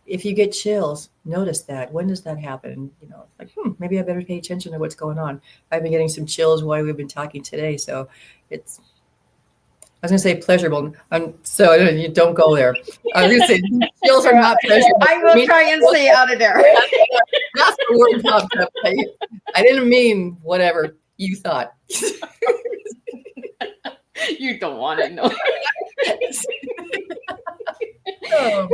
get chills, notice that. When does that happen? You know, like, maybe I better pay attention to what's going on. I've been getting some chills while we've been talking today. So it's, I was going to say pleasurable. So you don't go there. I was going to say chills are not pleasurable. I will try and stay out of there. That's the word popped up. I didn't mean whatever you thought. You don't want to know. Oh,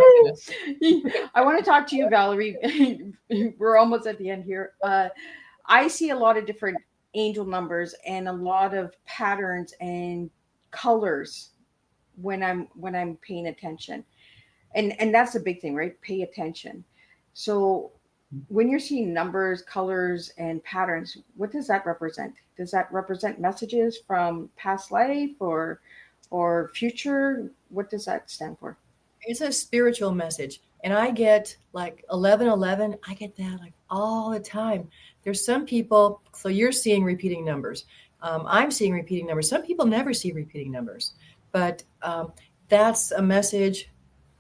I want to talk to you, Valerie. We're almost at the end here. I see a lot of different angel numbers and a lot of patterns and colors when I'm paying attention, and that's a big thing, right? Pay attention. So when you're seeing numbers, colors, and patterns, what does that represent? Does that represent messages from past life or future? What does that stand for? It's a spiritual message. And I get like 1111. I get that like all the time. There's some people, so you're seeing repeating numbers. I'm seeing repeating numbers. Some people never see repeating numbers, but that's a message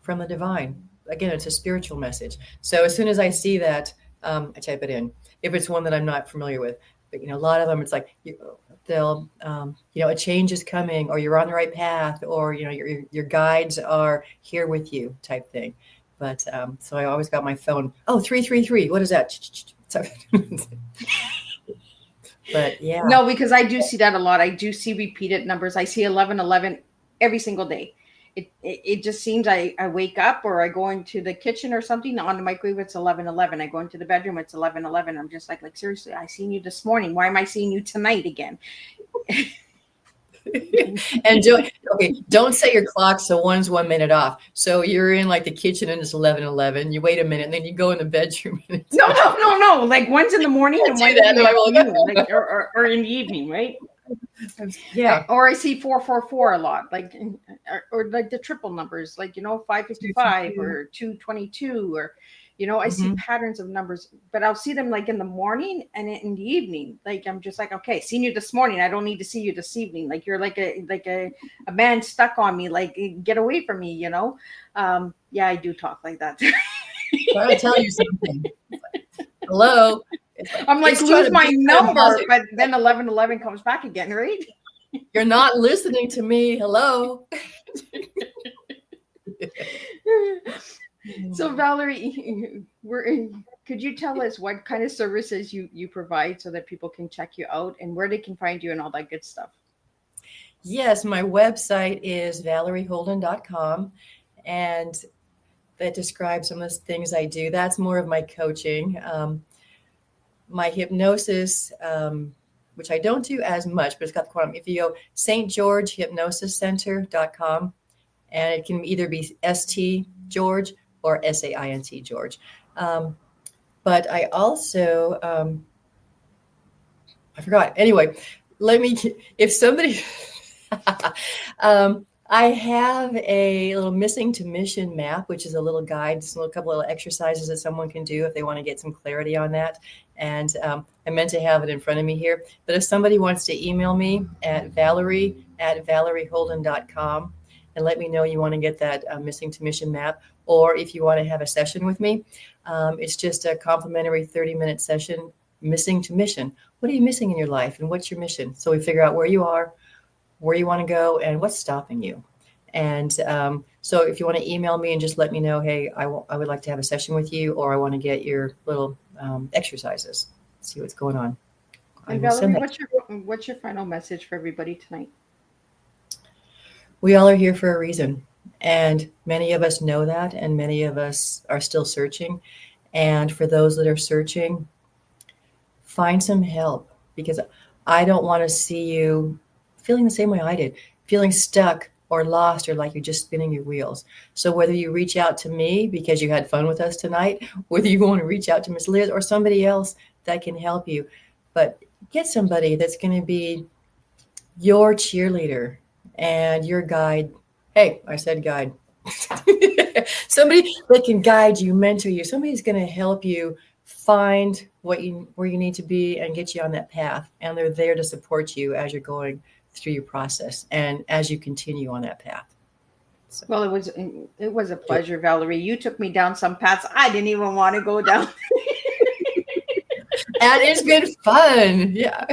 from the divine. Again, it's a spiritual message. So as soon as I see that, I type it in. If it's one that I'm not familiar with, but a lot of them, it's like they'll, a change is coming, or you're on the right path, or your guides are here with you, type thing. But so I always got my phone. Oh, 333. What is that? But yeah. No, because I do see that a lot. I do see repeated numbers. I see 1111 every single day. It just seems I wake up, or I go into the kitchen or something, on the microwave, it's 1111. I go into the bedroom, it's 1111. I'm just like seriously, I seen you this morning. Why am I seeing you tonight again? And don't set your clock so one's 1 minute off. So you're in like the kitchen and it's 11:11. You wait a minute and then you go in the bedroom. And no. Like one's in the morning and one's in the afternoon, like, or in the evening, right? Yeah. Or I see 444 a lot, like, or like the triple numbers, like 555 or 222, or I see patterns of numbers, but I'll see them like in the morning and in the evening. Like I'm just like, okay, seen you this morning, I don't need to see you this evening. Like you're like a man stuck on me, like get away from me. Yeah, I do talk like that. I'll tell you something. Hello. I'm like, lose my number, but then 1111 comes back again, right? You're not listening to me. Hello. So Valerie, could you tell us what kind of services you provide so that people can check you out and where they can find you and all that good stuff? Yes, my website is valerieholden.com, and that describes some of the things I do. That's more of my coaching. My hypnosis, which I don't do as much, but it's got the quantum. If you go St. George Hypnosis Center.com, and it can either be ST George or SAINT George. But I also, I forgot. Anyway, if somebody, I have a little missing to mission map, which is a little guide, just a couple of exercises that someone can do if they want to get some clarity on that. And I meant to have it in front of me here. But if somebody wants to email me at Valerie@valerieholden.com and let me know you want to get that missing to mission map, or if you want to have a session with me, it's just a complimentary 30-minute session, missing to mission. What are you missing in your life and what's your mission? So we figure out where you are, where you want to go, and what's stopping you. And so if you want to email me and just let me know, hey, I would like to have a session with you, or I want to get your little exercises, see what's going on. And Valerie, what's your final message for everybody tonight? We all are here for a reason. And many of us know that, and many of us are still searching. And for those that are searching, find some help, because I don't want to see you feeling the same way I did, feeling stuck or lost or like you're just spinning your wheels. So whether you reach out to me because you had fun with us tonight, whether you want to reach out to Miss Liz or somebody else that can help you, but get somebody that's going to be your cheerleader and your guide. Hey, I said guide. Somebody that can guide you, mentor you. Somebody's going to help you find where you need to be and get you on that path. And they're there to support you as you're going through your process and as you continue on that path. So. Well, it was a pleasure, Valerie. You took me down some paths I didn't even want to go down. And it's been fun. Yeah.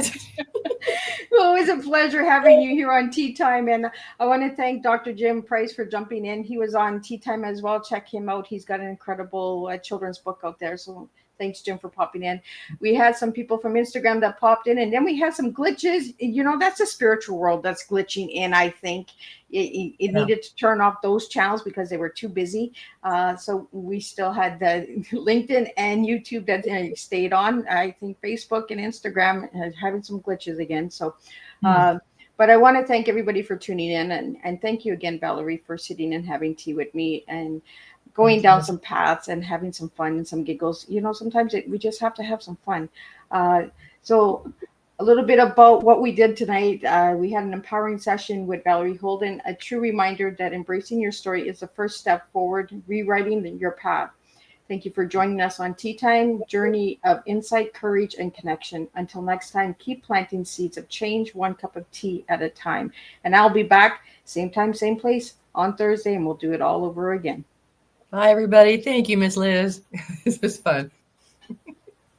Well, it was a pleasure having you here on Tea Time. And I want to thank Dr. Jim Price for jumping in. He was on Tea Time as well. Check him out. He's got an incredible children's book out there. So thanks, Jim, for popping in. We had some people from Instagram that popped in, and then we had some glitches. You know, that's the spiritual world that's glitching in, I think. It needed to turn off those channels because they were too busy. So we still had the LinkedIn and YouTube that stayed on. I think Facebook and Instagram is having some glitches again. So, but I want to thank everybody for tuning in, and thank you again, Valerie, for sitting and having tea with me and going down some paths and having some fun and some giggles. You know, sometimes we just have to have some fun. So a little bit about what we did tonight. We had an empowering session with Valerie Holden, a true reminder that embracing your story is the first step forward, rewriting your path. Thank you for joining us on Tea Time, journey of insight, courage, and connection. Until next time, keep planting seeds of change, one cup of tea at a time. And I'll be back same time, same place on Thursday, and we'll do it all over again. Bye, everybody. Thank you, Miss Liz. This was fun.